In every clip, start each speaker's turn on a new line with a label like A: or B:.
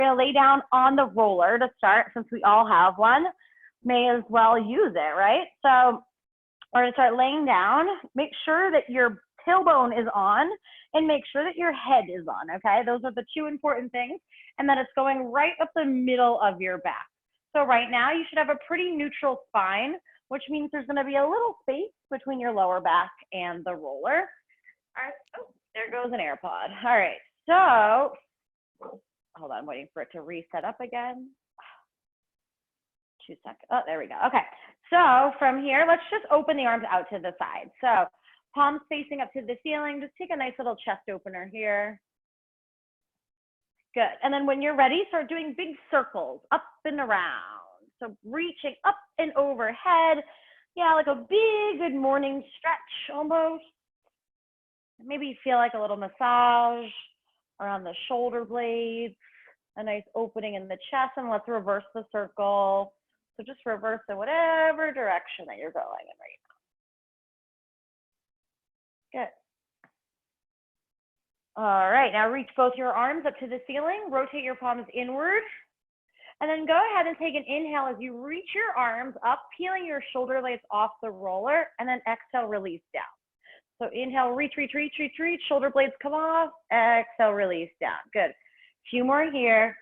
A: We're gonna lay down on the roller to start, since we all have one. May as well use it, right? So we're gonna start laying down. Make sure that your tailbone is on and make sure that your head is on, okay? Those are the two important things, and that it's going right up the middle of your back. So right now you should have a pretty neutral spine, which means there's gonna be a little space between your lower back and the roller. All right, oh, there goes an AirPod. All right, so, hold on, I'm waiting for it to reset up again. 2 seconds. Oh, there we go. Okay. So from here, let's just open the arms out to the side. So palms facing up to the ceiling. Just take a nice little chest opener here. Good. And then when you're ready, start doing big circles up and around. So reaching up and overhead. Yeah, like a big good morning stretch almost. Maybe you feel like a little massage around the shoulder blades. A nice opening in the chest, and let's reverse the circle. So just reverse in whatever direction that you're going in right now. Good. All right, now reach both your arms up to the ceiling, rotate your palms inward, and then go ahead and take an inhale as you reach your arms up, peeling your shoulder blades off the roller, and then exhale, release down. So inhale, reach, reach, reach, reach, reach, shoulder blades come off, exhale, release down. Good. Few more here.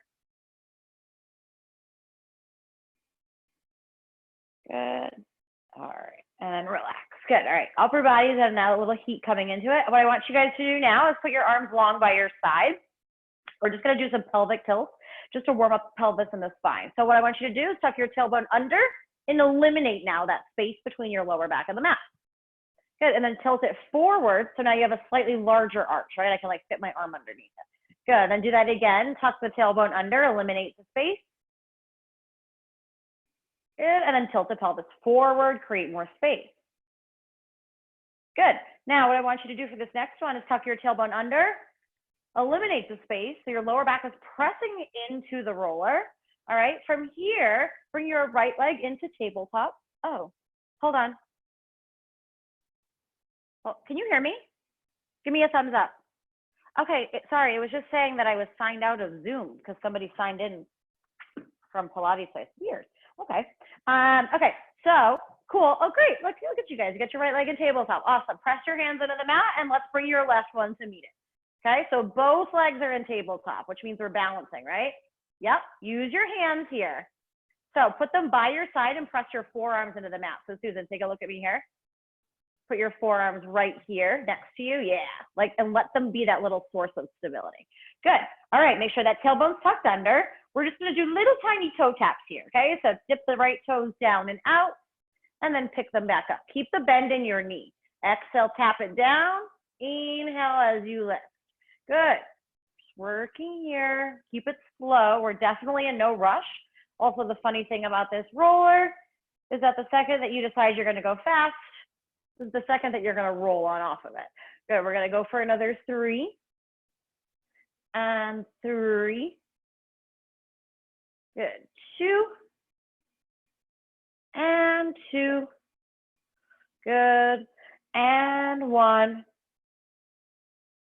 A: Good. All right. And then relax. Good. All right. Upper bodies have now a little heat coming into it. What I want you guys to do now is put your arms long by your side. We're just going to do some pelvic tilts just to warm up the pelvis and the spine. So what I want you to do is tuck your tailbone under and eliminate now that space between your lower back and the mat. Good. And then tilt it forward. So now you have a slightly larger arch, right? I can like fit my arm underneath it. Good. Then do that again. Tuck the tailbone under, eliminate the space. Good. And then tilt the pelvis forward, create more space. Good. Now what I want you to do for this next one is tuck your tailbone under, eliminate the space. So your lower back is pressing into the roller. All right. From here, bring your right leg into tabletop. Oh, hold on. Oh, can you hear me? Give me a thumbs up. Okay, sorry, it was just saying that I was signed out of Zoom because somebody signed in from Pilates Mat. Weird. Okay. Okay, so cool. Oh, great. Look at you guys. You got your right leg in tabletop. Awesome. Press your hands into the mat and let's bring your left one to meet it. Okay, so both legs are in tabletop, which means we're balancing, right? Yep. Use your hands here. So put them by your side and press your forearms into the mat. So Susan, take a look at me here. Put your forearms right here next to you. Yeah, like, and let them be that little source of stability. Good. All right, make sure that tailbone's tucked under. We're just gonna do little tiny toe taps here, okay? So dip the right toes down and out, and then pick them back up. Keep the bend in your knee. Exhale, tap it down. Inhale as you lift. Good. Just working here. Keep it slow. We're definitely in no rush. Also, the funny thing about this roller is that the second that you decide you're gonna go fast, this is the second that you're gonna roll on off of it. Good, we're gonna go for another 3. And 3. Good, 2. And 2. Good, and 1.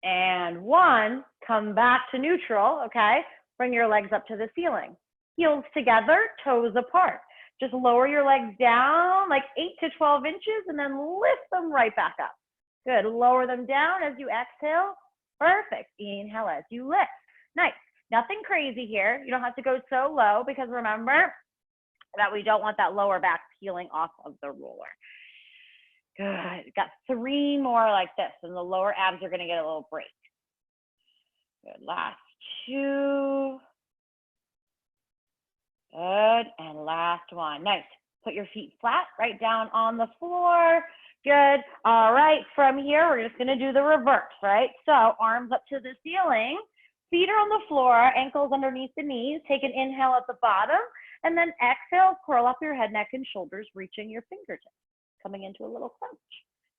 A: And 1, come back to neutral, okay? Bring your legs up to the ceiling. Heels together, toes apart. Just lower your legs down like 8 to 12 inches and then lift them right back up. Good. Lower them down as you exhale. Perfect. Inhale as you lift. Nice. Nothing crazy here. You don't have to go so low because remember that we don't want that lower back peeling off of the roller. Good. Got 3 more like this and the lower abs are going to get a little break. Good. Last 2. Good, and last one. Nice. Put your feet flat, right down on the floor. Good. All right, from here, we're just gonna do the reverse, right? So arms up to the ceiling, feet are on the floor, ankles underneath the knees. Take an inhale at the bottom, and then exhale, curl up your head, neck, and shoulders, reaching your fingertips, coming into a little crunch.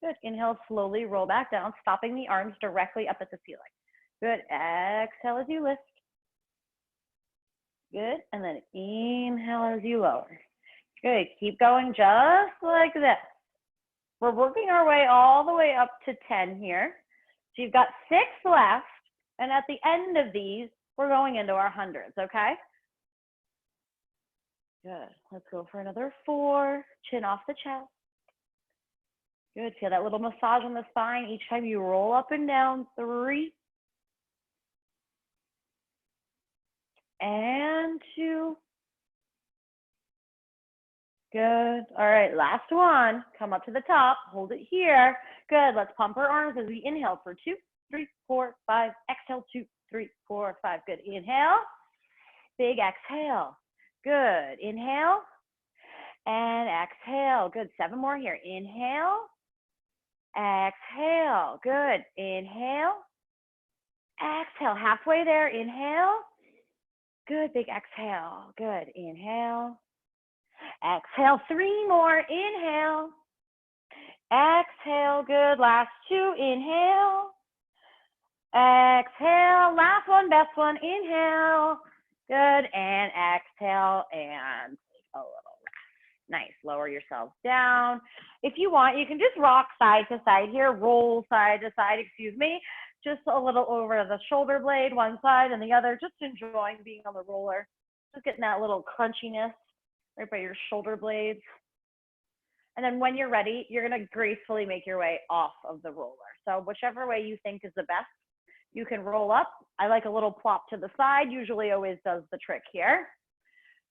A: Good. Inhale, slowly roll back down, stopping the arms directly up at the ceiling. Good. Exhale as you lift. Good, and then inhale as you lower. Good, keep going just like this. We're working our way all the way up to 10 here. So you've got 6 left, and at the end of these, We're going into our hundreds, okay? Good. Let's go for another 4. Chin off the chest. Good. Feel that little massage on the spine each time you roll up and down. 3. And 2. Good. All right, last one. Come up to the top. Hold it here. Good. Let's pump our arms as we inhale for 2, 3, 4, 5. Exhale, 2, 3, 4, 5. Good. Inhale. Big exhale. Good. Inhale. And exhale. Good. 7 more here. Inhale. Exhale. Good. Inhale. Exhale. Halfway there. Inhale. Good. Big exhale. Good. Inhale. Exhale. 3 more. Inhale. Exhale. Good. Last 2. Inhale. Exhale. Last one. Best one. Inhale. Good. And exhale. And take a little rest. Nice. Lower yourselves down. If you want, you can just rock side to side here. Roll side to side, excuse me. Just a little over the shoulder blade, one side and the other. Just enjoying being on the roller. Just getting that little crunchiness right by your shoulder blades. And then when you're ready, you're going to gracefully make your way off of the roller. So whichever way you think is the best, you can roll up. I like a little plop to the side, usually always does the trick here.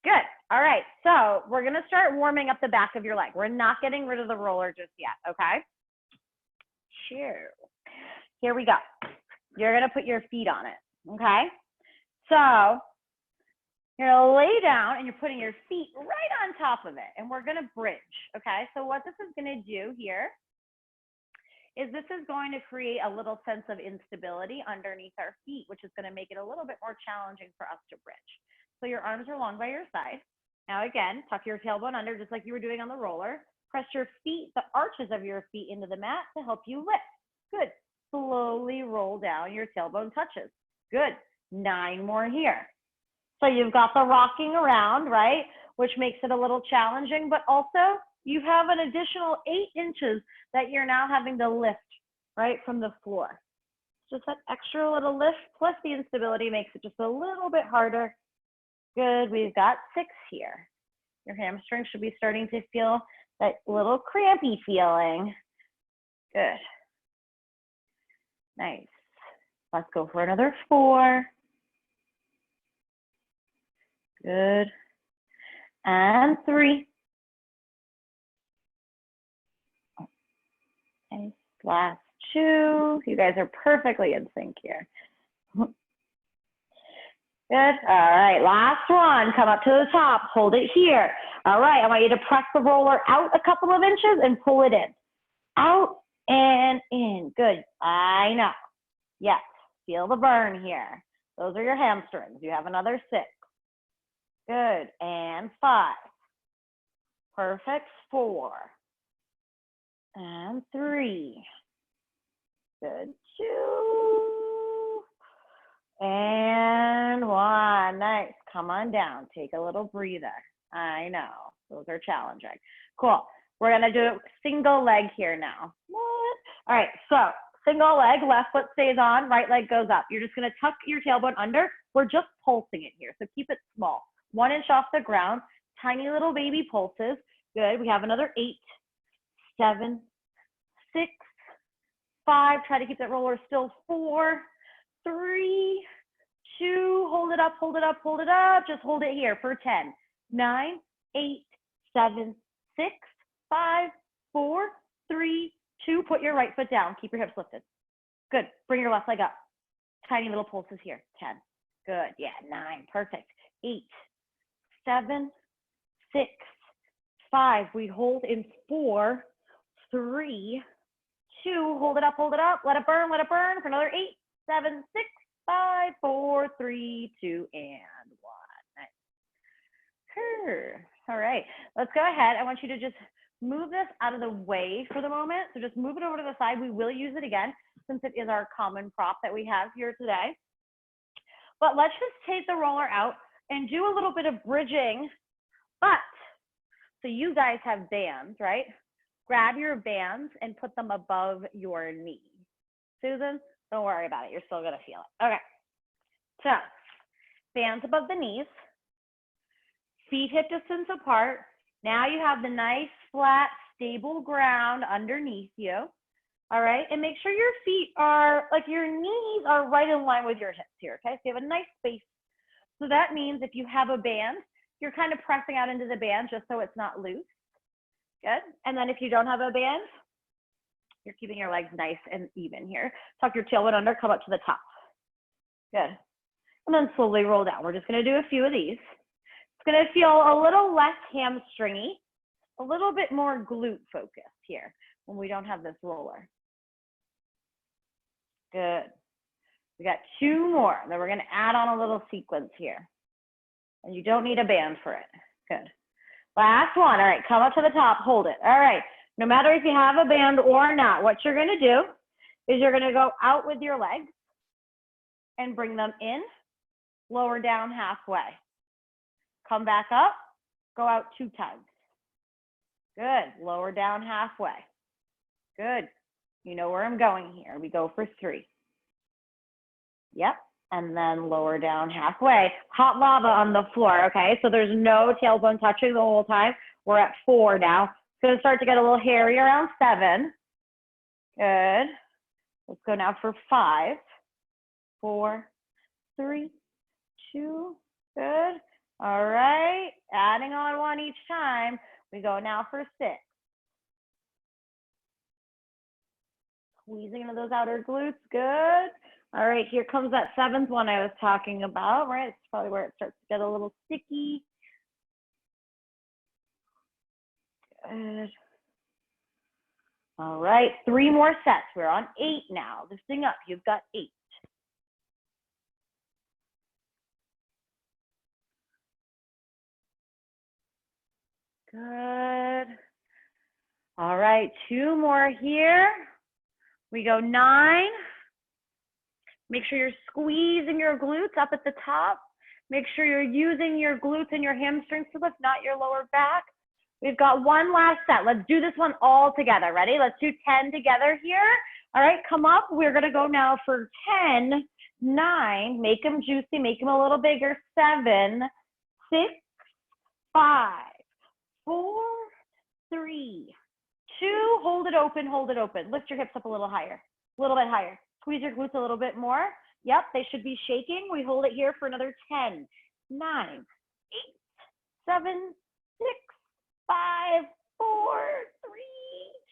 A: Good. All right. So we're going to start warming up the back of your leg. We're not getting rid of the roller just yet. Okay. Sure. Here we go. You're going to put your feet on it. Okay. So you're going to lay down and you're putting your feet right on top of it. And we're going to bridge. Okay. So what this is going to do here is this is going to create a little sense of instability underneath our feet, which is going to make it a little bit more challenging for us to bridge. So your arms are long by your side. Now again, tuck your tailbone under just like you were doing on the roller. Press your feet, the arches of your feet into the mat to help you lift. Good. Slowly roll down, your tailbone touches. Good. 9 more here. So you've got the rocking around, right? Which makes it a little challenging, but also you have an additional 8 inches that you're now having to lift right from the floor. Just that extra little lift plus the instability makes it just a little bit harder. Good. We've got 6 here. Your hamstring should be starting to feel that little crampy feeling. Good. Nice. Let's go for another 4. Good. And 3. Nice. Last 2. You guys are perfectly in sync here. Good. All right. Last one. Come up to the top. Hold it here. All right. I want you to press the roller out a couple of inches and pull it in. Out and in. Good. I know. Yes. Feel the burn here. Those are your hamstrings. You have another 6. Good. And 5. Perfect. 4. And 3. Good. 2. And 1. Nice. Come on down. Take a little breather. I know. Those are challenging. Cool. We're going to do single leg here now. What? All right. So single leg, left foot stays on, right leg goes up. You're just going to tuck your tailbone under. We're just pulsing it here. So keep it small. 1 inch off the ground. Tiny little baby pulses. Good. We have another 8, 7, 6, 5. Try to keep that roller still. 4, 3, 2. Hold it up, hold it up, hold it up. Just hold it here for 10, 9, 8, 7, 6, 5, 4, 3, 2. Put your right foot down. Keep your hips lifted. Good. Bring your left leg up. Tiny little pulses here. 10. Good. Yeah. 9. Perfect. 8, 7, 6, 5. We hold in 4, 3, 2. Hold it up, hold it up. Let it burn for another 8, 7, 6, 5, 4, 3, 2, and 1. Nice. All right. Let's go ahead. I want you to just move this out of the way for the moment. So just move it over to the side. We will use it again since it is our common prop that we have here today. But let's just take the roller out and do a little bit of bridging. But, so you guys have bands, right? Grab your bands and put them above your knee. Susan, don't worry about it. You're still going to feel it. Okay. So Bands above the knees. Feet hip distance apart. Now you have the nice, flat, stable ground underneath you. All right, and make sure your feet are, like your knees are right in line with your hips here, okay? So you have a nice space. So that means if you have a band, you're kind of pressing out into the band just so it's not loose. Good. And then if you don't have a band, you're keeping your legs nice and even here. Tuck your tailbone under, come up to the top. Good. And then slowly roll down. We're just going to do a few of these. It's going to feel a little less hamstringy, a little bit more glute focused here when we don't have this roller. Good. We got 2 more. Then we're going to add on a little sequence here. And you don't need a band for it. Good. Last one. All right, come up to the top, hold it. All right, no matter if you have a band or not, what you're going to do is you're going to go out with your legs and bring them in, lower down halfway. Come back up, go out 2 times. Good, lower down halfway. Good, you know where I'm going here. We go for 3. Yep, and then lower down halfway. Hot lava on the floor, okay? So there's no tailbone touching the whole time. We're at 4 now. It's gonna start to get a little hairy around 7. Good. Let's go now for 5, 4, 3, 2, good. All right, adding on 1 each time. We go now for 6. Squeezing into those outer glutes, good. All right, here comes that 7th one I was talking about, right? It's probably where it starts to get a little sticky. Good. All right, 3 more sets. We're on 8 now. Lifting up, you've got 8. Good. All right, 2 more here. We go 9. Make sure you're squeezing your glutes up at the top. Make sure you're using your glutes and your hamstrings to lift, not your lower back. We've got 1 last set. Let's do this one all together. Ready? Let's do 10 together here. All right, come up. We're going to go now for 10, 9. Make them juicy. Make them a little bigger. 7, 6, 5, 4, 3, 2. Hold it open. Hold it open. Lift your hips up a little higher. A little bit higher. Squeeze your glutes a little bit more. Yep, they should be shaking. We hold it here for another 10, 9, 8, 7, 6, 5, 4,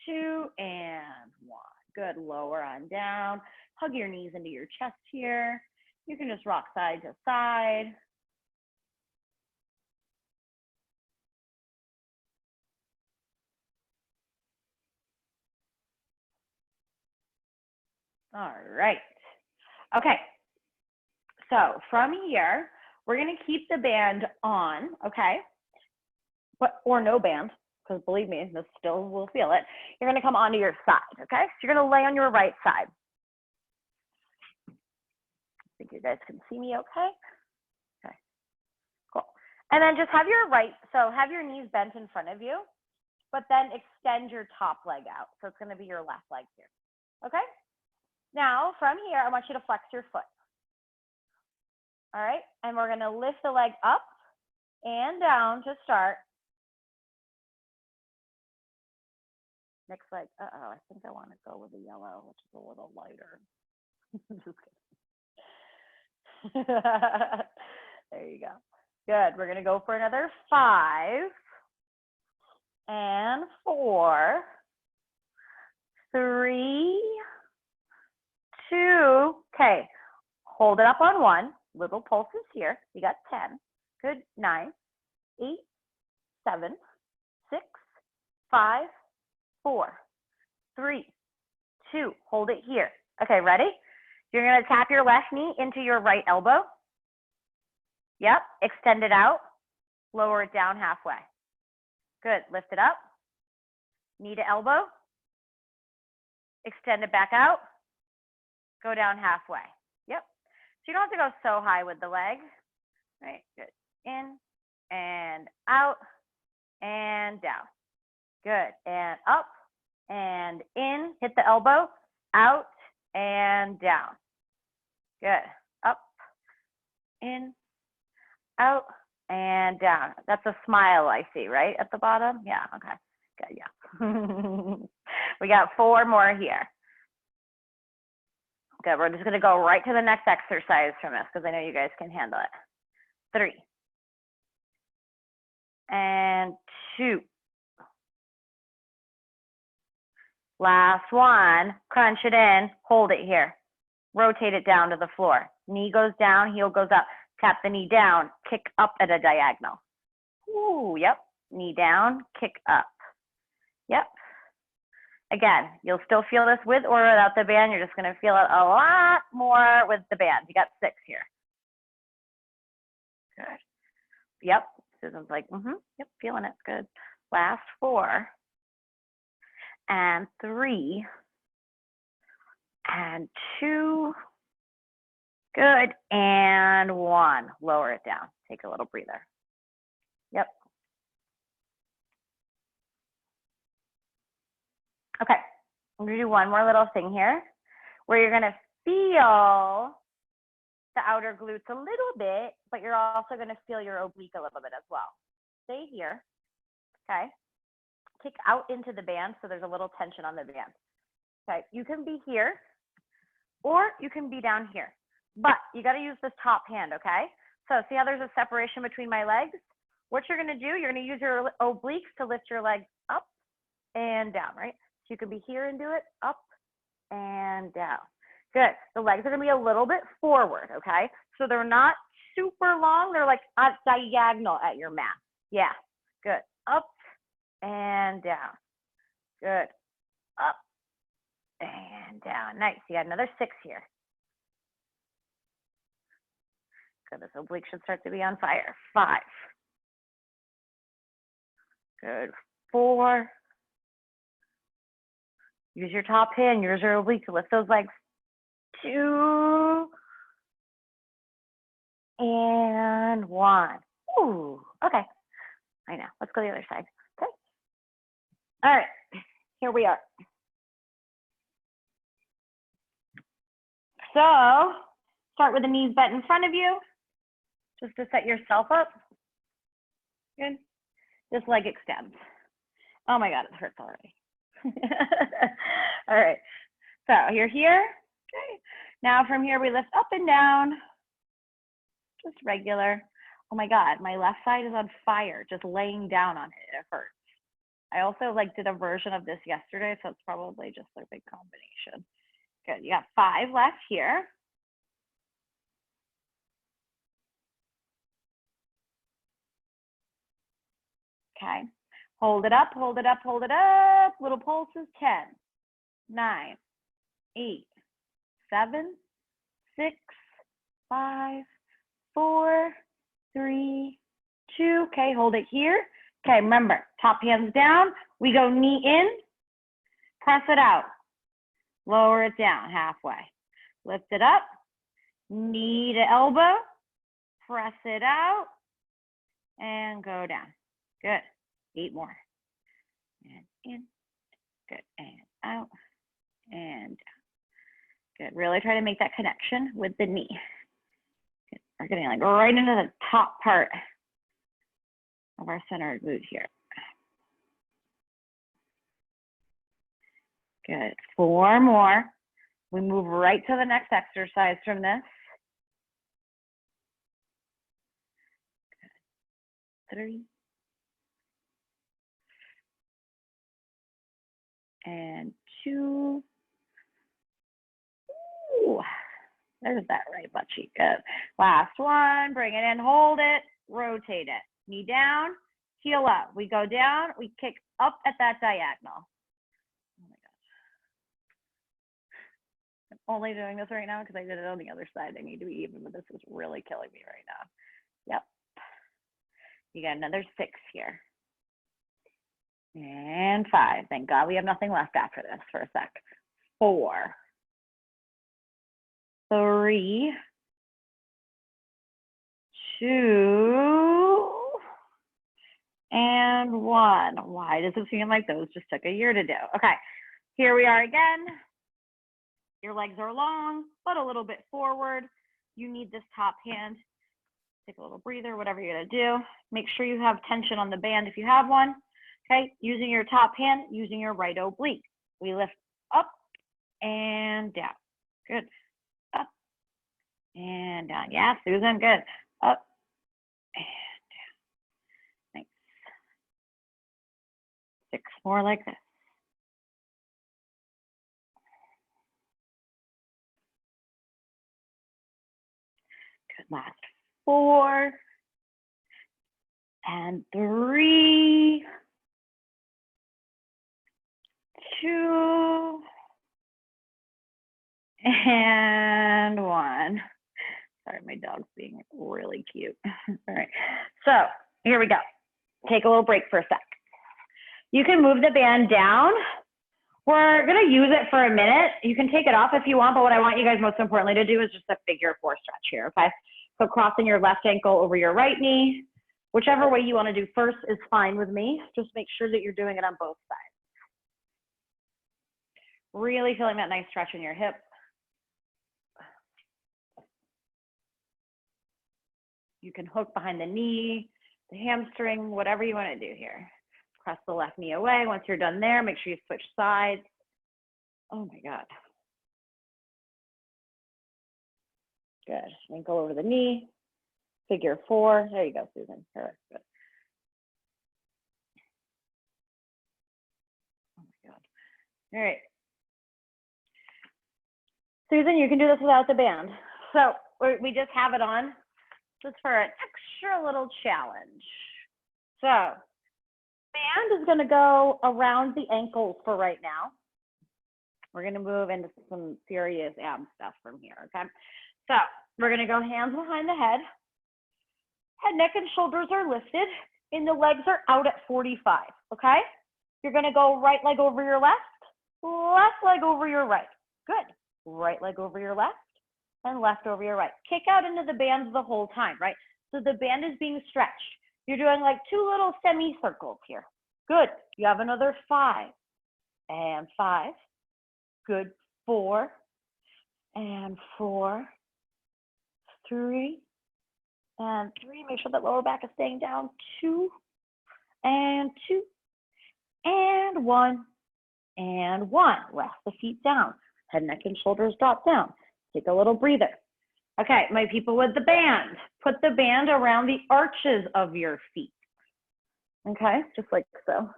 A: 3, 2, and 1. Good, lower on down. Hug your knees into your chest here. You can just rock side to side. All right. Okay. So from here, we're going to keep the band on, okay? Or no band, because believe me, this still will feel it. You're going to come onto your side, okay? So you're going to lay on your right side. I think you guys can see me okay? Okay, cool. And then just have your have your knees bent in front of you, but then extend your top leg out. So it's going to be your left leg here, okay? Now, from here, I want you to flex your foot. All right, and we're going to lift the leg up and down to start. Next leg, I think I want to go with the yellow, which is a little lighter. Just kidding. There you go. Good, we're going to go for another 5 and 4, 3, 2, okay. Hold it up on 1. Little pulses here. We got 10. Good. 9, 8, 7, 6, 5, 4, 3, 2. Hold it here. Okay, ready? You're going to tap your left knee into your right elbow. Yep. Extend it out. Lower it down halfway. Good. Lift it up. Knee to elbow. Extend it back out. Go down halfway. Yep. So you don't have to go so high with the leg. Right. Good. In and out and down. Good. And up and in. Hit the elbow. Out and down. Good. Up, in, out, and down. That's a smile I see, right, at the bottom? Yeah, okay, good, yeah. We got 4 more here. Good, we're just gonna go right to the next exercise from this because I know you guys can handle it. 3. And 2. Last one, crunch it in, hold it here. Rotate it down to the floor. Knee goes down, heel goes up. Tap the knee down, kick up at a diagonal. Ooh, yep. Knee down, kick up. Yep. Again, you'll still feel this with or without the band. You're just going to feel it a lot more with the band. You got 6 here. Good. Yep. Susan's like, yep, feeling it. Good. Last 4. And 3. And 2. Good. And 1. Lower it down. Take a little breather. Yep. Okay. I'm going to do one more little thing here where you're going to feel the outer glutes a little bit, but you're also going to feel your oblique a little bit as well. Stay here. Okay. Kick out into the band so there's a little tension on the band. Okay. You can be here or you can be down here, but you got to use this top hand. Okay. So see how there's a separation between my legs? What you're going to do, you're going to use your obliques to lift your legs up and down, right? So you can be here and do it up and down. Good. The legs are going to be a little bit forward, okay? So they're not super long. They're like at diagonal at your mat. Yeah. Good. Up and down. Good. Up and down. Nice. You got another 6 here. Good. This oblique should start to be on fire. 5. Good. 4. Use your top hand. Use your oblique to lift those legs. 2 and 1. Ooh, okay. I know. Let's go to the other side. Okay. All right. Here we are. So start with the knees bent in front of you, just to set yourself up. Good. This leg extends. Oh my God, it hurts already. All right. So you're here. Okay. Now from here, we lift up and down, just regular. Oh my God, my left side is on fire, just laying down on it. It hurts. I also did a version of this yesterday, so it's probably just a big combination. Good, you got 5 left here. Okay, hold it up, hold it up, hold it up. Little pulses, 10, 9, 8, 7, 6, 5, 4, 3, 2. Okay, hold it here. Okay, remember, top hands down. We go knee in, press it out. Lower it down halfway. Lift it up, knee to elbow, press it out, and go down. Good. 8 more. And in. Good. And out. And down. Good. Really try to make that connection with the knee. Good. We're getting right into the top part of our center glute here. Good. 4 more. We move right to the next exercise from this. Good. 3. And 2. Ooh, there's that right butt cheek. Good. Last one. Bring it in. Hold it. Rotate it. Knee down. Heel up. We go down. We kick up at that diagonal. Oh my gosh. I'm only doing this right now because I did it on the other side. I need to be even, but this is really killing me right now. Yep. You got another 6 here. And 5. Thank God we have nothing left after this for a sec. 4. 3. 2. And 1. Why does it seem like those just took a year to do? Okay, here we are again. Your legs are long, but a little bit forward. You need this top hand. Take a little breather, whatever you're gonna do. Make sure you have tension on the band if you have one. Okay, using your top hand, using your right oblique. We lift up and down. Good. Up and down. Yeah, Susan, good. Up and down. Nice. 6 more like this. Good, last 4 and 3, 2, and 1. Sorry, my dog's being really cute. All right, so here we go. Take a little break for a sec. You can move the band down. We're gonna use it for a minute. You can take it off if you want, but what I want you guys most importantly to do is just a figure 4 stretch here, okay? So crossing your left ankle over your right knee, whichever way you wanna do first is fine with me. Just make sure that you're doing it on both sides. Really feeling that nice stretch in your hip. You can hook behind the knee, the hamstring, whatever you wanna do here. Press the left knee away. Once you're done there, make sure you switch sides. Oh my God. Good. Ankle over the knee. Figure 4. There you go, Susan. Perfect. Good. Oh my God. All right. Susan, you can do this without the band. So we just have it on just for an extra little challenge. So band is going to go around the ankles for right now. We're going to move into some serious ab stuff from here, okay? So we're going to go hands behind the head. Head, neck, and shoulders are lifted, and the legs are out at 45, okay? You're going to go right leg over your left leg over your right. Good. Right leg over your left, and left over your right. Kick out into the band the whole time, right? So the band is being stretched. You're doing like 2 little semicircles here. Good. You have another 5 and 5. Good. 4 and 4. 3 and 3. Make sure that lower back is staying down. 2 and 2 and 1 and 1. Rest the feet down. Head, neck, and shoulders drop down. Take a little breather. Okay, my people with the band, put the band around the arches of your feet. Okay, just like so.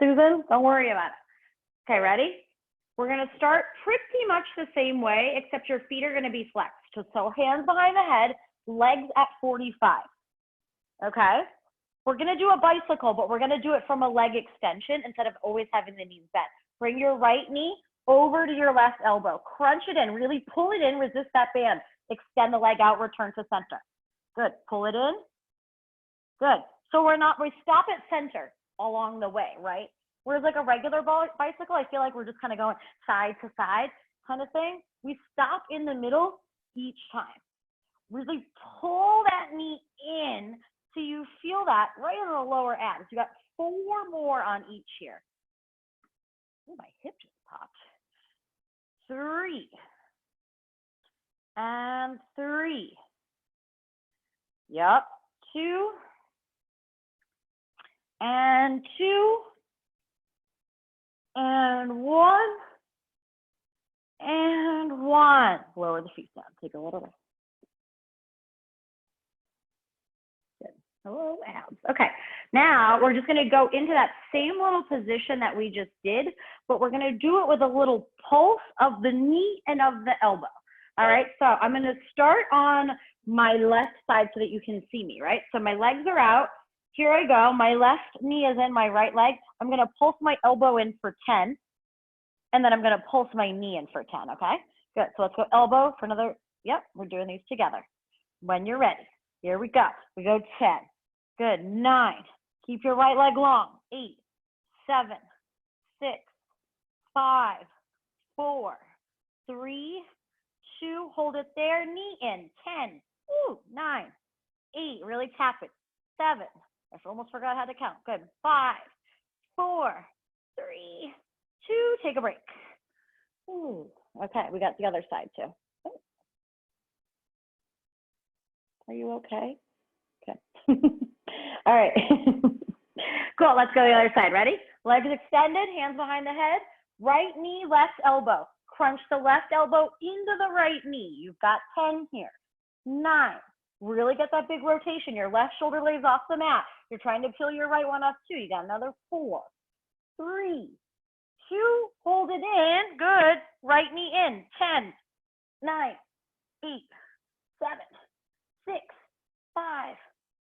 A: Susan, don't worry about it. Okay, ready? We're gonna start pretty much the same way, except your feet are gonna be flexed. So hands behind the head, legs at 45. Okay? We're gonna do a bicycle, but we're gonna do it from a leg extension instead of always having the knees bent. Bring your right knee over to your left elbow. Crunch it in, really pull it in, resist that band. Extend the leg out, return to center. Good, pull it in. Good. So we stop at center along the way, right? Whereas like a regular bicycle, I feel like we're just kind of going side to side kind of thing. We stop in the middle each time. Really pull that knee in so you feel that right in the lower abs. You got 4 more on each here. Oh, my hip just popped. 3 and 3. Yep. 2 and 2 and 1 and 1. Lower the feet down. Take a little rest. Good. Hello, abs. Okay. Now we're just going to go into that same little position that we just did, but we're going to do it with a little pulse of the knee and of the elbow. All right. So I'm going to start on my left side so that you can see me, right? So my legs are out. Here I go. My left knee is in my right leg. I'm going to pulse my elbow in for 10. And then I'm going to pulse my knee in for 10. Okay. Good. So let's go elbow for another. Yep. We're doing these together. When you're ready. Here we go. We go 10. Good. 9. Keep your right leg long. 8, 7, 6, 5, 4, 3, 2. Hold it there. Knee in. 10. Ooh, 9, 8. Really tap it. 7. I almost forgot how to count. Good. 5, 4, 3, 2. Take a break. Ooh. Okay. We got the other side too. Are you okay? Okay. All right. Cool. Let's go to the other side. Ready? Legs extended, hands behind the head. Right knee, left elbow. Crunch the left elbow into the right knee. You've got 10 here. 9. Really get that big rotation. Your left shoulder lays off the mat. You're trying to peel your right one off too. You got another 4, 3, 2. Hold it in. Good. Right knee in. 10, 9, 8, 7, 6, 5,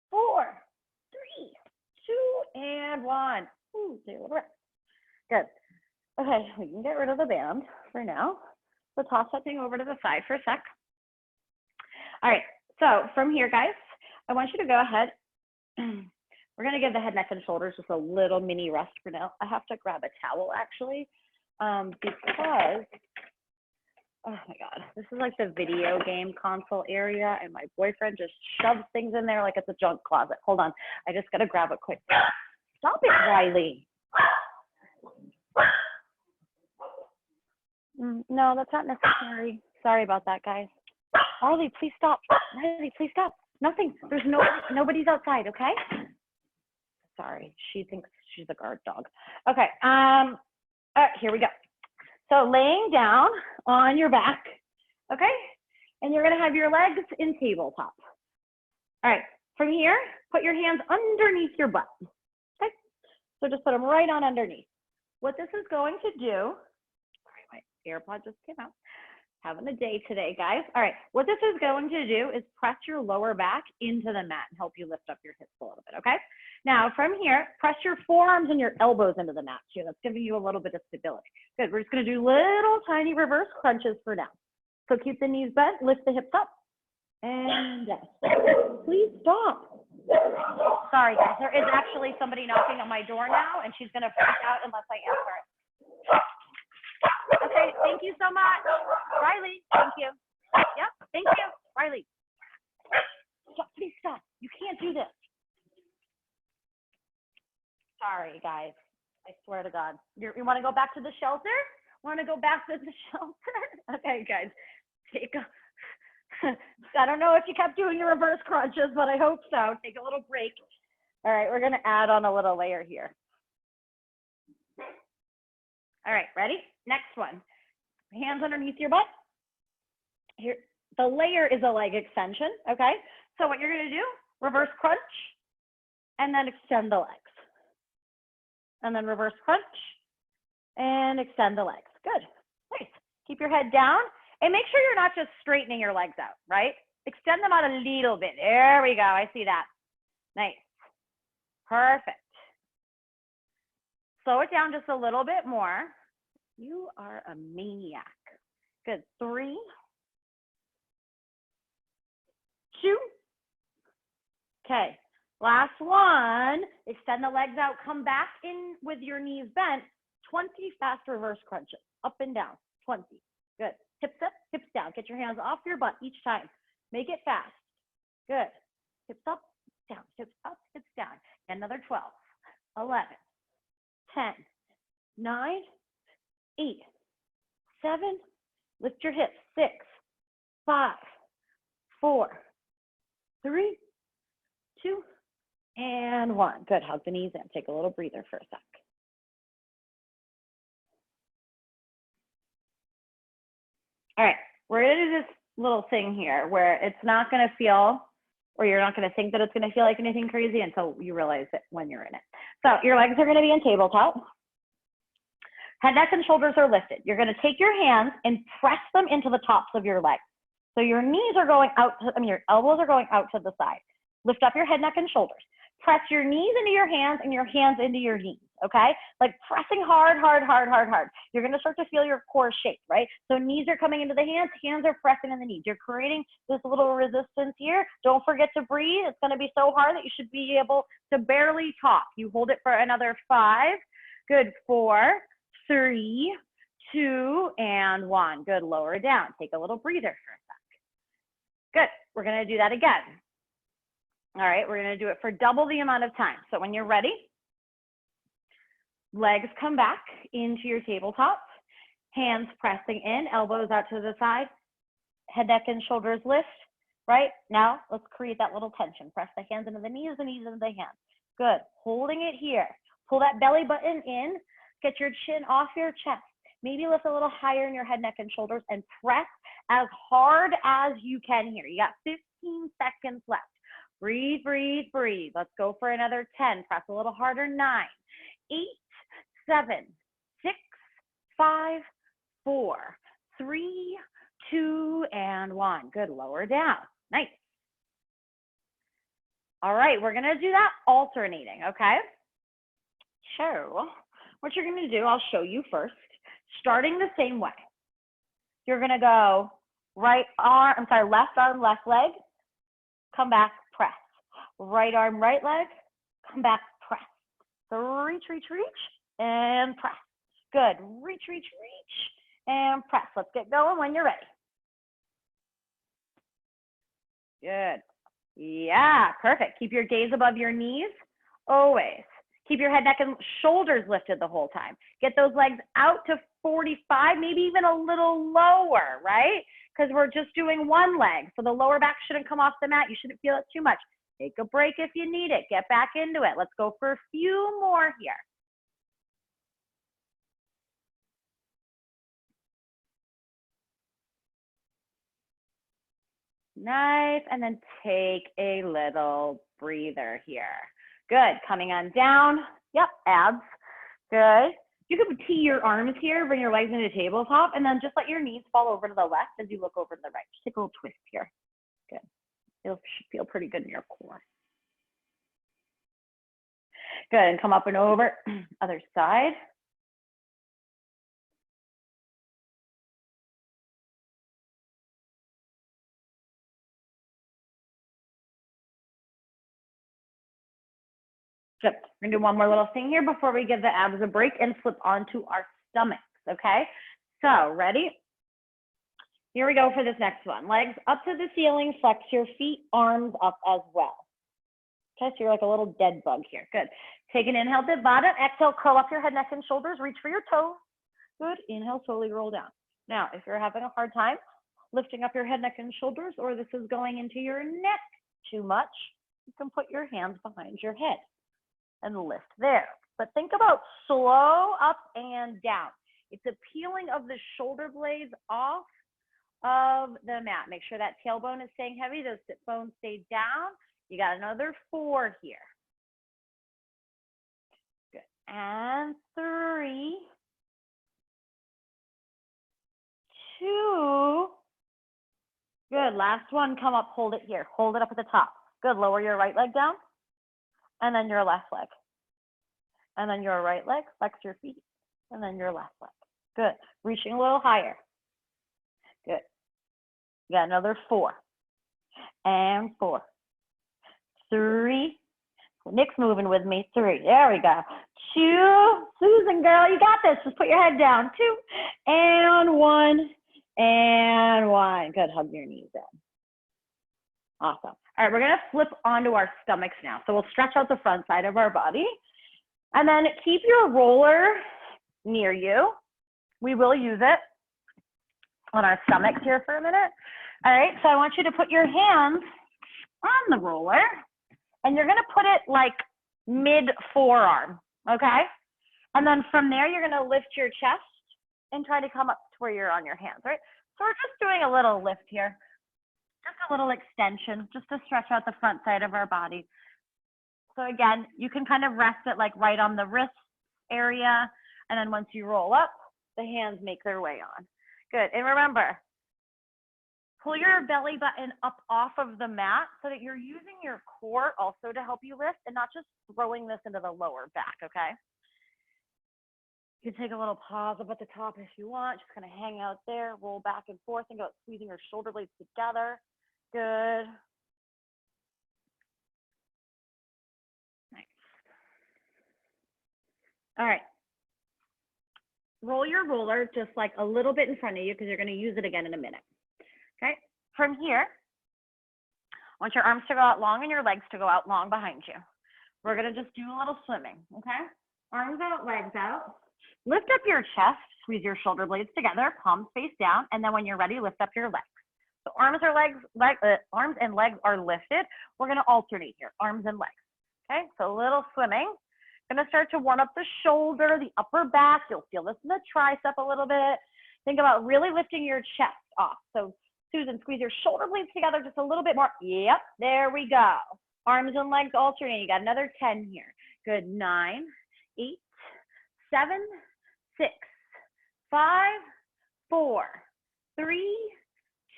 A: 4, 3, 2, and 1. Ooh, take a little breath. Good. Okay, we can get rid of the band for now. So toss that thing over to the side for a sec. All right, so from here, guys, I want you to go ahead. We're going to give the head, neck, and shoulders just a little mini rest for now. I have to grab a towel, actually, because, oh my God, this is like the video game console area, and my boyfriend just shoves things in there like it's a junk closet. Hold on, I just got to grab it quick. Stop it, Riley. No, that's not necessary. Sorry about that, guys. Riley, please stop. Riley, please stop. Nothing. There's nobody's outside, okay? Sorry, she thinks she's a guard dog. Okay, all right, here we go. So laying down on your back, okay? And you're gonna have your legs in tabletop. All right, from here, put your hands underneath your butt, okay? So just put them right on underneath. What this is going to do, sorry, my AirPod just came out. Having a day today, guys. All right, what this is going to do is press your lower back into the mat and help you lift up your hips a little bit, okay? Now, from here, press your forearms and your elbows into the mat too. That's giving you a little bit of stability. Good, we're just gonna do little tiny reverse crunches for now. So keep the knees bent, lift the hips up, and down. Please stop. Sorry, guys, there is actually somebody knocking on my door now, and she's gonna freak out unless I answer it. Okay, thank you so much. Riley, thank you. Yep, thank you. Riley. Stop, please stop. You can't do this. Sorry, guys. I swear to God. You want to go back to the shelter? Want to go back to the shelter? Okay, guys. Take a, I don't know if you kept doing your reverse crunches, but I hope so. Take a little break. All right, we're going to add on a little layer here. All right, ready? Next one. Hands underneath your butt. Here, the layer is a leg extension, okay? So what you're going to do, reverse crunch, and then extend the legs. And then reverse crunch, and extend the legs. Good, nice. Keep your head down, and make sure you're not just straightening your legs out, right? Extend them out a little bit. There we go, I see that. Nice, perfect. Slow it down just a little bit more. You are a maniac. Good, 3, 2. Okay, last one. Extend the legs out, come back in with your knees bent. 20 fast reverse crunches, up and down, 20. Good, hips up, hips down. Get your hands off your butt each time. Make it fast. Good, hips up, down, hips up, hips down. And another 12, 11, 10, 9, 8, 7, lift your hips, 6, 5, 4, 3, 2, and 1. Good, hug the knees in. Take a little breather for a sec. All right, we're gonna do this little thing here where it's not gonna feel, or you're not gonna think that it's gonna feel like anything crazy until you realize it when you're in it. So your legs are gonna be in tabletop. Head, neck, and shoulders are lifted. You're gonna take your hands and press them into the tops of your legs. So your knees are going out, your elbows are going out to the side. Lift up your head, neck, and shoulders. Press your knees into your hands and your hands into your knees, okay? Like pressing hard, hard, hard, hard, hard. You're gonna start to feel your core shake, right? So knees are coming into the hands are pressing in the knees. You're creating this little resistance here. Don't forget to breathe. It's gonna be so hard that you should be able to barely talk. You hold it for another 5. Good, 4, 3, 2, and 1. Good, lower it down. Take a little breather for a sec. Good, we're gonna do that again. All right, we're gonna do it for double the amount of time. So when you're ready, legs come back into your tabletop, hands pressing in, elbows out to the side, head, neck, and shoulders lift, right? Now, let's create that little tension. Press the hands into the knees, the knees into the hands. Good. Holding it here. Pull that belly button in. Get your chin off your chest. Maybe lift a little higher in your head, neck, and shoulders, and press as hard as you can here. You got 15 seconds left. Breathe, breathe, breathe. Let's go for another 10. Press a little harder. 9, 8, 7, 6, 5, 4, 3, 2, and 1. Good. Lower down. Nice. All right, we're going to do that alternating, okay? So what you're going to do, I'll show you first. Starting the same way. You're going to go left arm, left leg, come back, press. Right arm, right leg, come back, press. So reach, reach, reach, and press. Good. Reach, reach, reach, and press. Let's get going when you're ready. Good. Yeah, perfect. Keep your gaze above your knees, always. Keep your head, neck, and shoulders lifted the whole time. Get those legs out to 45, maybe even a little lower, right? Because we're just doing one leg. So the lower back shouldn't come off the mat. You shouldn't feel it too much. Take a break if you need it. Get back into it. Let's go for a few more here. Nice. And then take a little breather here. Good. Coming on down. Yep, abs. Good. You could tee your arms here, bring your legs into tabletop, and then just let your knees fall over to the left as you look over to the right. Just take a little twist here. Good. It should feel pretty good in your core. Good. And come up and over. Other side. Good. We're going to do one more little thing here before we give the abs a break and flip onto our stomachs, okay? So, ready? Here we go for this next one. Legs up to the ceiling, flex your feet, arms up as well. Okay, so you're like a little dead bug here. Good. Take an inhale, dip bottom. Exhale, curl up your head, neck, and shoulders. Reach for your toes. Good. Inhale, slowly roll down. Now, if you're having a hard time lifting up your head, neck, and shoulders, or this is going into your neck too much, you can put your hands behind your head and lift there. But think about slow up and down. It's a peeling of the shoulder blades off of the mat. Make sure that tailbone is staying heavy. Those sit bones stay down. You got another 4 here. Good. And 3, 2. Good. Last one. Come up. Hold it here. Hold it up at the top. Good. Lower your right leg down. And then your left leg. And then your right leg. Flex your feet. And then your left leg. Good. Reaching a little higher. Good. You got another 4. And 4. 3. Nick's moving with me. 3. There we go. 2. Susan, girl, you got this. Just put your head down. 2. And 1. And 1. Good. Hug your knees in. Awesome. All right, we're going to flip onto our stomachs now. So we'll stretch out the front side of our body. And then keep your roller near you. We will use it on our stomachs here for a minute. All right, so I want you to put your hands on the roller. And you're going to put it like mid-forearm, okay? And then from there, you're going to lift your chest and try to come up to where you're on your hands, right? So we're just doing a little lift here. Just a little extension, just to stretch out the front side of our body. So again, you can kind of rest it like right on the wrist area. And then once you roll up, the hands make their way on. Good. And remember, pull your belly button up off of the mat so that you're using your core also to help you lift and not just throwing this into the lower back, okay? You can take a little pause up at the top if you want. Just kind of hang out there, roll back and forth, and go squeezing your shoulder blades together. Good. Nice. All right. Roll your roller just like a little bit in front of you because you're going to use it again in a minute. Okay. From here, I want your arms to go out long and your legs to go out long behind you. We're going to just do a little swimming. Okay. Arms out, legs out. Lift up your chest, squeeze your shoulder blades together, palms face down, and then when you're ready, lift up your legs. So arms and legs are lifted. We're going to alternate here, arms and legs. Okay, so a little swimming. Going to start to warm up the shoulder, the upper back. You'll feel this in the tricep a little bit. Think about really lifting your chest off. So Susan, squeeze your shoulder blades together just a little bit more. Yep, there we go. Arms and legs alternating. You got another 10 here. Good. 9, 8, 7, 6, 5, 4, 3,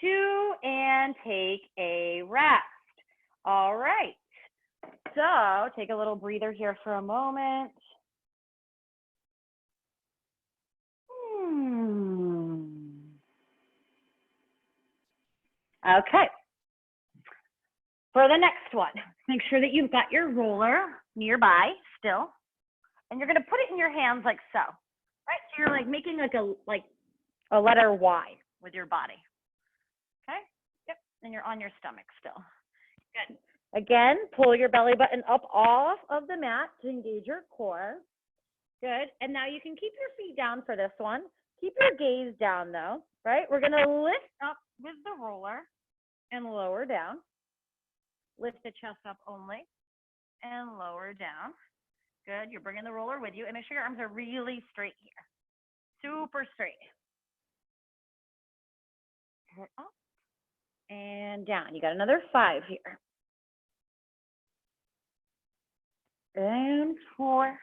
A: 2, and take a rest. All right. So take a little breather here for a moment. Okay. For the next one, make sure that you've got your roller nearby still, and you're going to put it in your hands like so, right? So you're like making like a letter Y with your body. Okay. Yep. And you're on your stomach still. Good. Again, pull your belly button up off of the mat to engage your core. Good. And now you can keep your feet down for this one. Keep your gaze down though, right? We're going to lift up with the roller and lower down. Lift the chest up only and lower down. Good. You're bringing the roller with you, and make sure your arms are really straight here. Super straight. Up and down. You got another 5 here. And 4,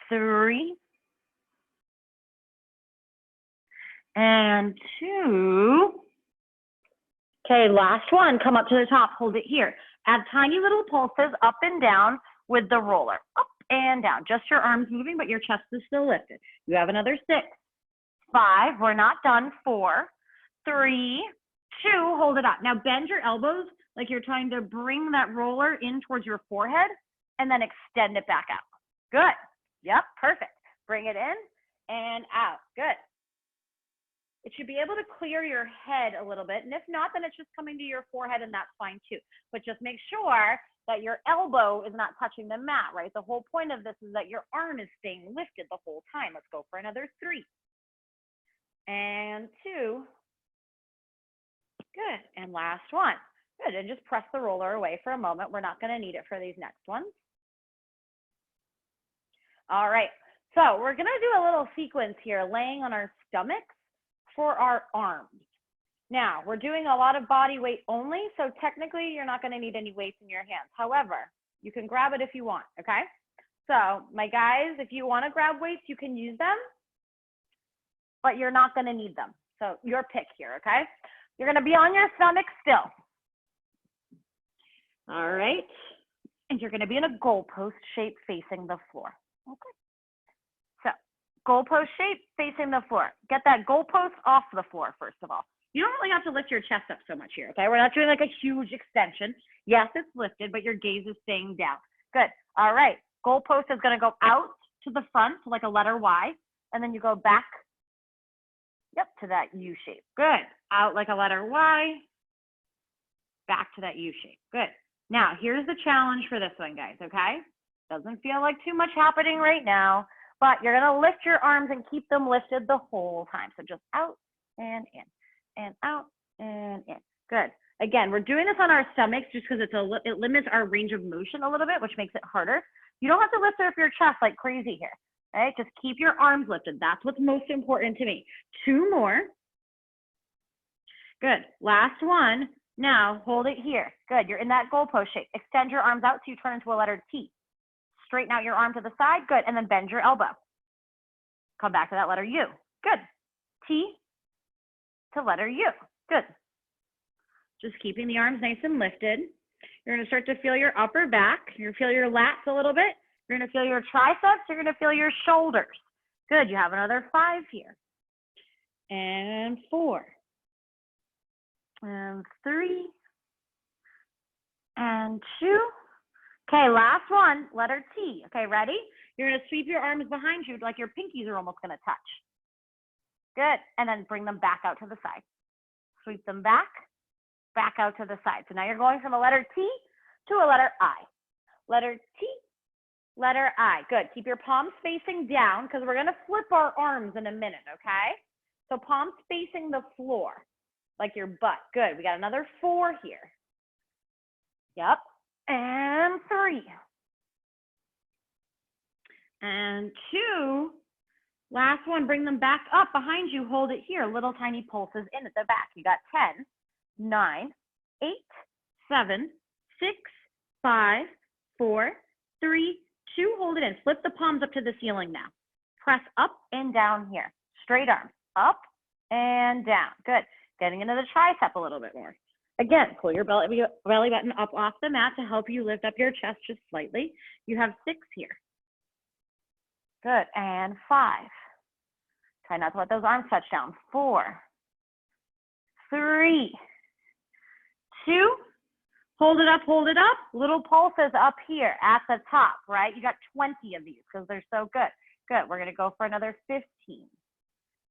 A: 3, and 2. Okay, last one. Come up to the top. Hold it here. Add tiny little pulses up and down with the roller. Up and down. Just your arms moving, but your chest is still lifted. You have another 6, 5. We're not done. 4, 3, 2. Hold it up. Now bend your elbows like you're trying to bring that roller in towards your forehead and then extend it back out. Good. Yep, perfect. Bring it in and out. Good. It should be able to clear your head a little bit. And if not, then it's just coming to your forehead, and that's fine too. But just make sure that your elbow is not touching the mat, right? The whole point of this is that your arm is staying lifted the whole time. Let's go for another 3. And 2. Good. And last one. Good. And just press the roller away for a moment. We're not going to need it for these next ones. All right. So we're going to do a little sequence here, laying on our stomachs for our arms. Now, we're doing a lot of body weight only, so technically you're not going to need any weights in your hands. However, you can grab it if you want, okay? So, my guys, if you want to grab weights, you can use them, but you're not going to need them. So, your pick here, okay? You're going to be on your stomach still. All right. And you're going to be in a goalpost shape facing the floor. Okay. So, goalpost shape facing the floor. Get that goalpost off the floor, first of all. You don't really have to lift your chest up so much here, okay? We're not doing like a huge extension. Yes, it's lifted, but your gaze is staying down. Good. All right. Goalpost is going to go out to the front, so like a letter Y, and then you go back, yep, to that U shape. Good. Out like a letter Y, back to that U shape. Good. Now, here's the challenge for this one, guys, okay? Doesn't feel like too much happening right now, but you're going to lift your arms and keep them lifted the whole time. So just out and in, and out and in. Good. Again, we're doing this on our stomachs just because it limits our range of motion a little bit, which makes it harder. You don't have to lift up your chest like crazy here, right? Just keep your arms lifted. That's what's most important to me. 2 more. Good. Last one. Now, hold it here. Good. You're in that goalpost shape. Extend your arms out so you turn into a letter T. Straighten out your arm to the side. Good. And then bend your elbow. Come back to that letter U. Good. T to letter U. Good. Just keeping the arms nice and lifted. You're going to start to feel your upper back. You're going to feel your lats a little bit. You're going to feel your triceps. You're going to feel your shoulders. Good. You have another 5 here. And 4. And 3. And 2. Okay, last one, letter T. Okay, ready? You're going to sweep your arms behind you like your pinkies are almost going to touch. Good. And then bring them back out to the side. Sweep them back out to the side. So now you're going from a letter T to a letter I. Letter T, letter I. Good. Keep your palms facing down because we're going to flip our arms in a minute, okay? So palms facing the floor, like your butt. Good. We got another 4 here. Yep. And 3. And 2. Last one, bring them back up behind you. Hold it here. Little tiny pulses in at the back. You got 10, 9, 8, 7, 6, 5, 4, 3, 2. Hold it in. Flip the palms up to the ceiling now. Press up and down here. Straight arms. Up and down. Good. Getting into the tricep a little bit more. Again, pull your belly button up off the mat to help you lift up your chest just slightly. You have 6 here. Good. And 5. Try not to let those arms touch down. 4, 3, 2. Hold it up, hold it up. Little pulses up here at the top, right? You got 20 of these because they're so good. Good. We're going to go for another 15.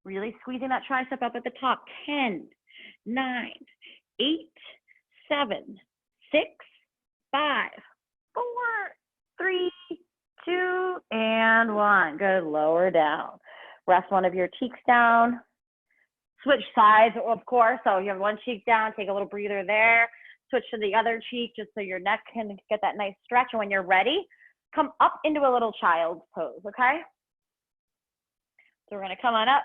A: Really squeezing that tricep up at the top. 10, 9, 8, 7, 6, 5, 4, 3, 2, and 1. Good. Lower down. Rest one of your cheeks down. Switch sides, of course. So you have one cheek down. Take a little breather there. Switch to the other cheek just so your neck can get that nice stretch. And when you're ready, come up into a little child's pose, okay? So we're going to come on up.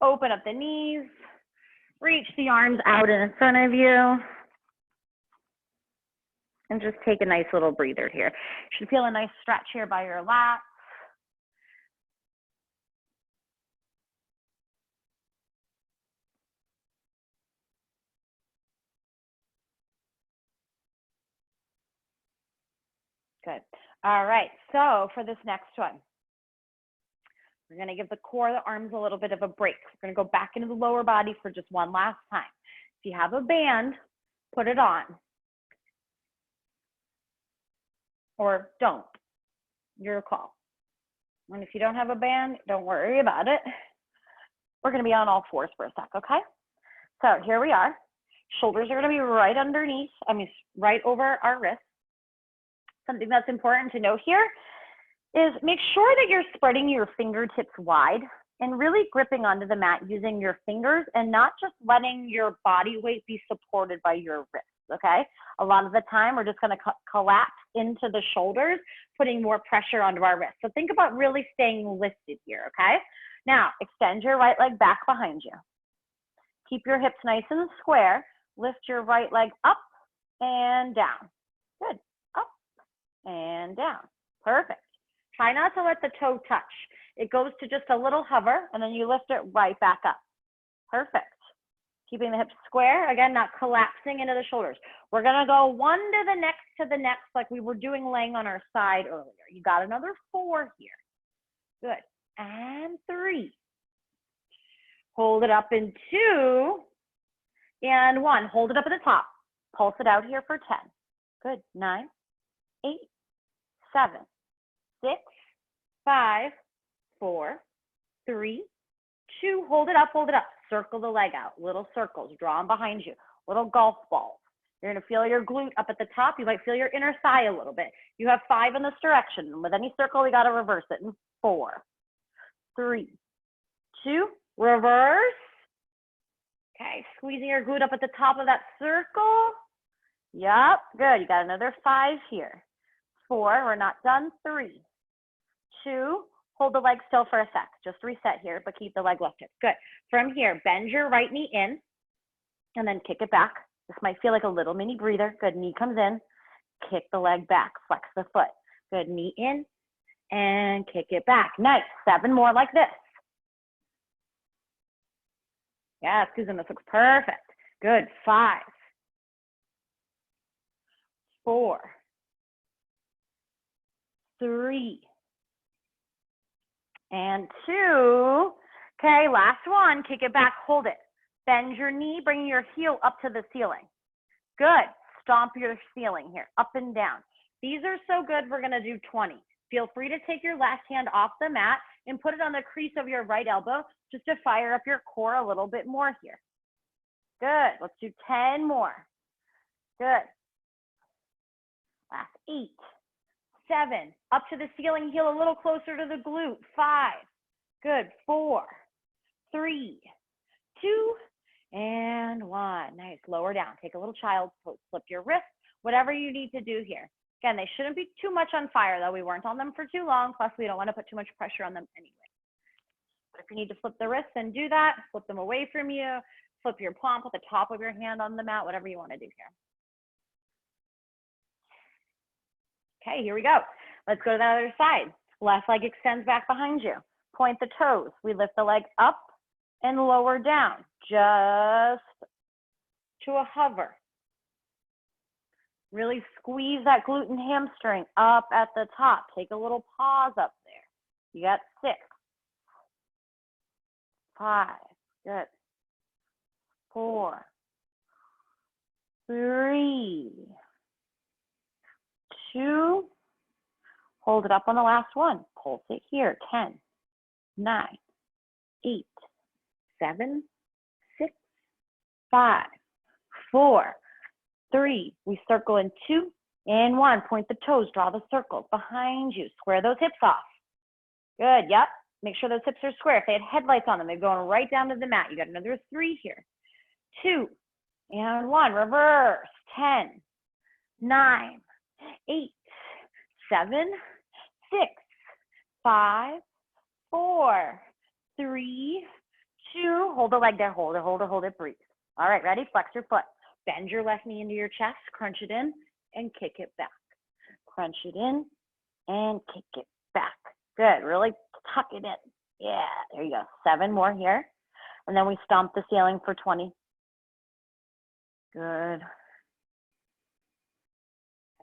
A: Open up the knees. Reach the arms out in front of you. And just take a nice little breather here. You should feel a nice stretch here by your lats. Good. All right. So for this next one, we're going to give the core of the arms a little bit of a break. We're going to go back into the lower body for just one last time. If you have a band, put it on. Or don't. Your call. And if you don't have a band, don't worry about it. We're going to be on all fours for a sec, okay? So here we are. Shoulders are going to be right underneath, right over our wrists. Something that's important to know here is make sure that you're spreading your fingertips wide and really gripping onto the mat using your fingers and not just letting your body weight be supported by your wrists, okay? A lot of the time, we're just gonna collapse into the shoulders, putting more pressure onto our wrists. So think about really staying lifted here, okay? Now, extend your right leg back behind you. Keep your hips nice and square. Lift your right leg up and down. Good, up and down. Perfect. Try not to let the toe touch. It goes to just a little hover, and then you lift it right back up. Perfect. Keeping the hips square, again, not collapsing into the shoulders. We're going to go one to the next, like we were doing laying on our side earlier. You got another 4 here. Good. And 3. Hold it up in 2. And 1. Hold it up at the top. Pulse it out here for 10. Good. 9, 8, 7, 6, 5, 4, 3, 2. Hold it up, hold it up. Circle the leg out. Little circles. Draw them behind you. Little golf balls. You're going to feel your glute up at the top. You might feel your inner thigh a little bit. You have 5 in this direction. And with any circle, we got to reverse it in 4, 3, 2. Reverse. Okay, squeezing your glute up at the top of that circle. Yep, good. You got another 5 here. 4, we're not done. 3, 2, hold the leg still for a sec. Just reset here, but keep the leg lifted. Good. From here, bend your right knee in and then kick it back. This might feel like a little mini breather. Good, knee comes in, kick the leg back, flex the foot. Good, knee in and kick it back. Nice, 7 more like this. Yeah, Susan, this looks perfect. Good, 5, 4, 3, and 2. Okay, last one. Kick it back, hold it. Bend your knee, bring your heel up to the ceiling. Good. Stomp your ceiling here, up and down. These are so good, we're gonna do 20. Feel free to take your left hand off the mat and put it on the crease of your right elbow just to fire up your core a little bit more here. Good. Let's do 10 more. Good. Last 8, 7. Up to the ceiling, heel a little closer to the glute. 5. Good. 4, 3, 2, and 1. Nice. Lower down. Take a little child's pose. Flip your wrists, whatever you need to do here. Again, they shouldn't be too much on fire, though. We weren't on them for too long. Plus, we don't want to put too much pressure on them anyway. But if you need to flip the wrists, then do that. Flip them away from you. Flip your palm, put the top of your hand on the mat, whatever you want to do here. Okay, here we go. Let's go to the other side. Left leg extends back behind you. Point the toes. We lift the leg up and lower down, just to a hover. Really squeeze that glute and hamstring up at the top. Take a little pause up there. You got 6, 5, good. 4, 3, 2, hold it up on the last one. Pulse it here. 10, 9, 8, 7, 6, 5, 4, 3. We circle in 2 and 1. Point the toes. Draw the circles behind you. Square those hips off. Good. Yep. Make sure those hips are square. If they had headlights on them, they're going right down to the mat. You got another 3 here. 2 and 1. Reverse. 10, 9, 8, 7, 6, 5, 4, 3, 2. Hold the leg there. Hold it, hold it, hold it. Breathe. All right, ready? Flex your foot. Bend your left knee into your chest. Crunch it in and kick it back. Crunch it in and kick it back. Good. Really tuck it in. Yeah, there you go. 7 more here. And then we stomp the ceiling for 20. Good.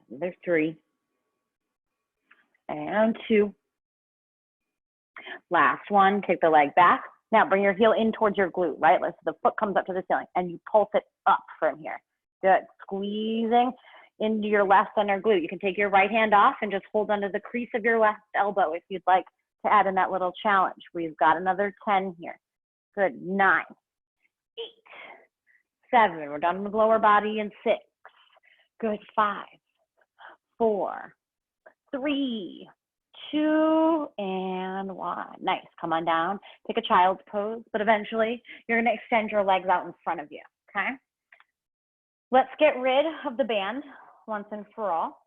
A: There's 3. And 2. Last one. Take the leg back. Now bring your heel in towards your glute, right? So the foot comes up to the ceiling and you pulse it up from here. Good. Squeezing into your left center glute. You can take your right hand off and just hold under the crease of your left elbow if you'd like to add in that little challenge. We've got another 10 here. Good. 9, 8, 7. We're done with lower body in 6. Good. 5, 4, 3, 2, and 1. Nice. Come on down. Take a child's pose, but eventually you're going to extend your legs out in front of you, okay? Let's get rid of the band once and for all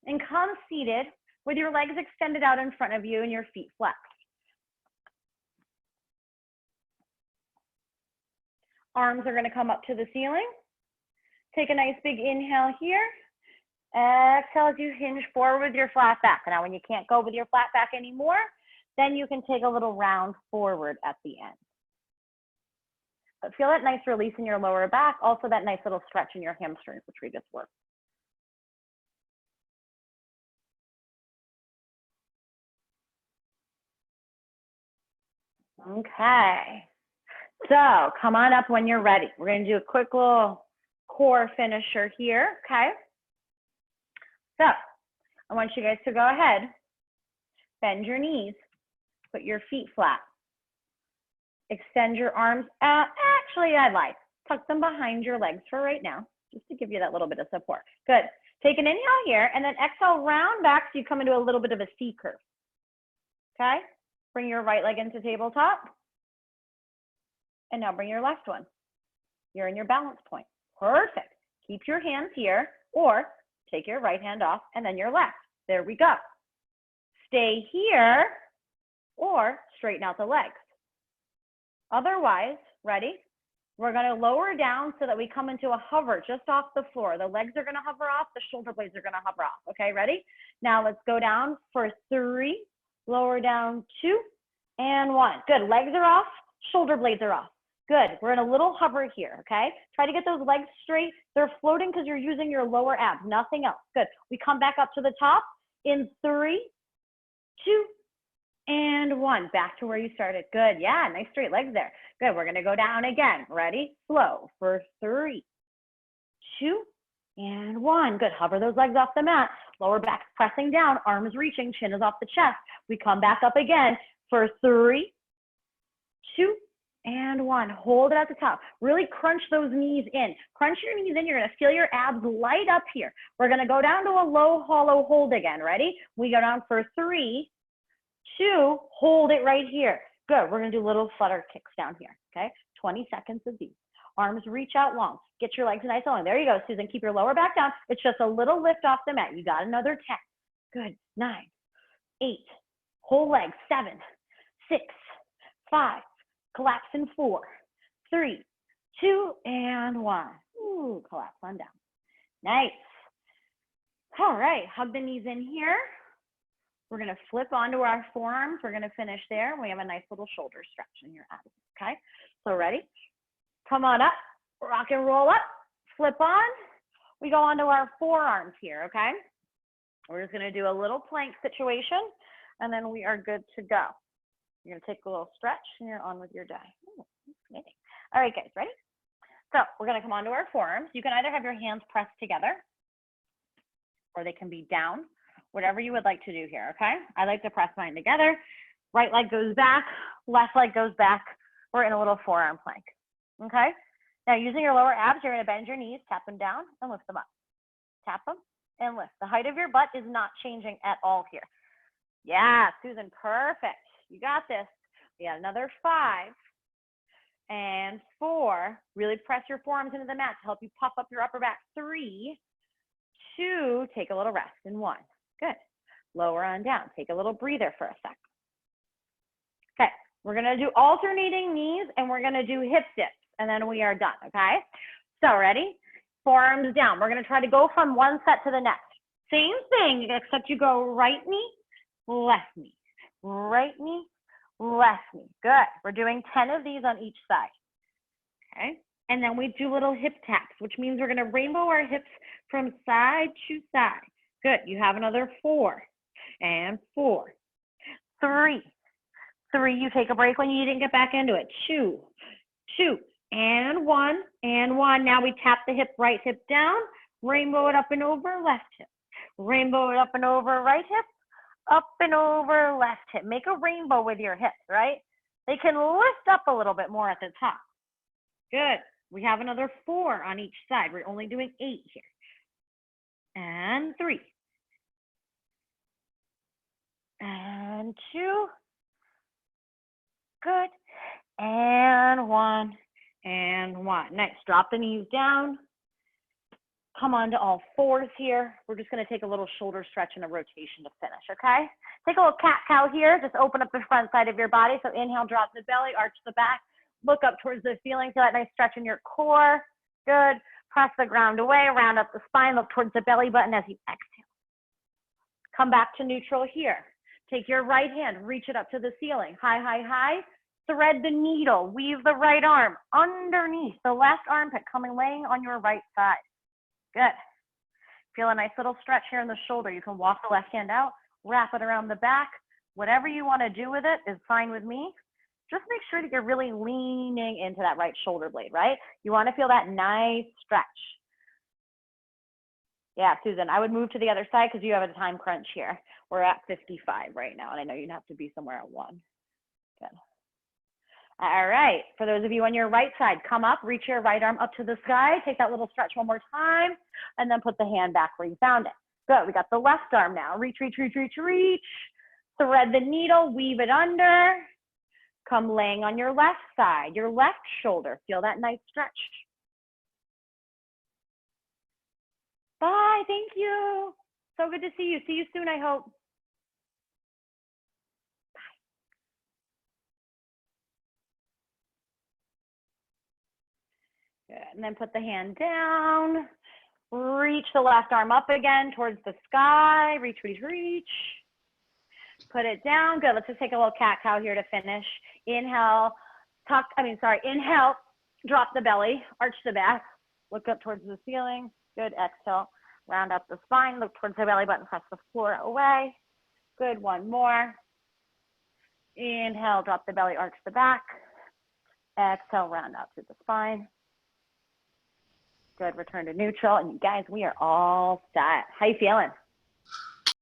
A: and come seated with your legs extended out in front of you and your feet flexed. Arms are going to come up to the ceiling. Take a nice big inhale here. Exhale as you hinge forward with your flat back. Now, when you can't go with your flat back anymore, then you can take a little round forward at the end. But feel that nice release in your lower back, also that nice little stretch in your hamstrings, which we just worked. Okay. So come on up when you're ready. We're going to do a quick little core finisher here, okay? So I want you guys to go ahead, bend your knees, put your feet flat, extend your arms out. Actually, I lied. Tuck them behind your legs for right now, just to give you that little bit of support. Good. Take an inhale here, and then exhale, round back so you come into a little bit of a C curve. Okay? Bring your right leg into tabletop. And now bring your left one. You're in your balance point. Perfect. Keep your hands here, or take your right hand off and then your left. There we go. Stay here or straighten out the legs. Otherwise, ready? We're going to lower down so that we come into a hover just off the floor. The legs are going to hover off. The shoulder blades are going to hover off. Okay, ready? Now let's go down for 3, lower down 2, and 1. Good. Legs are off. Shoulder blades are off. Good. We're in a little hover here, okay? Try to get those legs straight. They're floating because you're using your lower abs, nothing else. Good. We come back up to the top in 3, 2, and 1. Back to where you started. Good. Yeah, nice straight legs there. Good. We're going to go down again. Ready? Slow for 3, 2, and 1. Good. Hover those legs off the mat. Lower back pressing down. Arms reaching. Chin is off the chest. We come back up again for 3, 2, and 1. Hold it at the top. Really crunch those knees in. Crunch your knees in. You're going to feel your abs light up here. We're going to go down to a low hollow hold again. Ready? We go down for 3, 2. Hold it right here. Good. We're going to do little flutter kicks down here. Okay. 20 seconds of these. Arms reach out long. Get your legs nice and long. There you go, Susan. Keep your lower back down. It's just a little lift off the mat. You got another 10. Good. 9, 8. Whole leg. 7, 6, 5. Collapse in 4, 3, 2, and 1. Ooh, collapse on down. Nice. All right. Hug the knees in here. We're going to flip onto our forearms. We're going to finish there. We have a nice little shoulder stretch in your abs. Okay. So ready? Come on up. Rock and roll up. Flip on. We go onto our forearms here. Okay. We're just going to do a little plank situation, and then we are good to go. You're going to take a little stretch, and you're on with your day. Ooh, all right, guys. Ready? So we're going to come onto our forearms. You can either have your hands pressed together, or they can be down. Whatever you would like to do here, okay? I like to press mine together. Right leg goes back, left leg goes back. We're in a little forearm plank, okay? Now, using your lower abs, you're gonna bend your knees, tap them down, and lift them up. Tap them and lift. The height of your butt is not changing at all here. Yeah, Susan, perfect. You got this. We got another 5 and 4. Really press your forearms into the mat to help you puff up your upper back. 3, 2, take a little rest, and 1. Good. Lower on down. Take a little breather for a sec. Okay. We're going to do alternating knees, and we're going to do hip dips, and then we are done, okay? So ready? Forearms down. We're going to try to go from one set to the next. Same thing, except you go right knee, left knee, right knee, left knee. Good. We're doing 10 of these on each side, okay? And then we do little hip taps, which means we're going to rainbow our hips from side to side. Good. You have another 4 and 4, 3, 3. You take a break when you didn't get back into it. 2, 2, and 1, and 1. Now we tap the hip, right hip down, rainbow it up and over, left hip. Rainbow it up and over, right hip, up and over, left hip. Make a rainbow with your hips, right? They can lift up a little bit more at the top. Good. We have another 4 on each side. We're only doing 8 here. And 3. And 2. Good. And 1. And 1. Nice. Drop the knees down. Come on to all 4s here. We're just going to take a little shoulder stretch and a rotation to finish, okay? Take a little cat-cow here. Just open up the front side of your body. So inhale, drop the belly, arch the back. Look up towards the ceiling. Feel that nice stretch in your core. Good. Press the ground away. Round up the spine. Look towards the belly button as you exhale. Come back to neutral here. Take your right hand. Reach it up to the ceiling. High, high, high. Thread the needle. Weave the right arm underneath the left armpit, laying on your right side. Good. Feel a nice little stretch here in the shoulder. You can walk the left hand out, wrap it around the back. Whatever you want to do with it is fine with me. Just make sure that you're really leaning into that right shoulder blade, right? You want to feel that nice stretch. Yeah, Susan, I would move to the other side because you have a time crunch here. We're at 55 right now, and I know you'd have to be somewhere at 1. Good. All right, for those of you on your right side, come up, reach your right arm up to the sky, take that little stretch one more time, and then put the hand back where you found it. Good, we got the left arm now. Reach, reach, reach, reach, reach. Thread the needle, weave it under. Come laying on your left side, your left shoulder. Feel that nice stretch. Bye, thank you. So good to see you. See you soon, I hope. Good. And then put the hand down. Reach the left arm up again towards the sky. Reach, reach, reach. Put it down. Good. Let's just take a little cat-cow here to finish. Inhale, inhale, drop the belly, arch the back, look up towards the ceiling. Good. Exhale, round up the spine, look towards the belly button, press the floor away. Good. One more. Inhale, drop the belly, arch the back. Exhale, round up to the spine. Good. Return to neutral. And you guys, we are all set. How you feeling?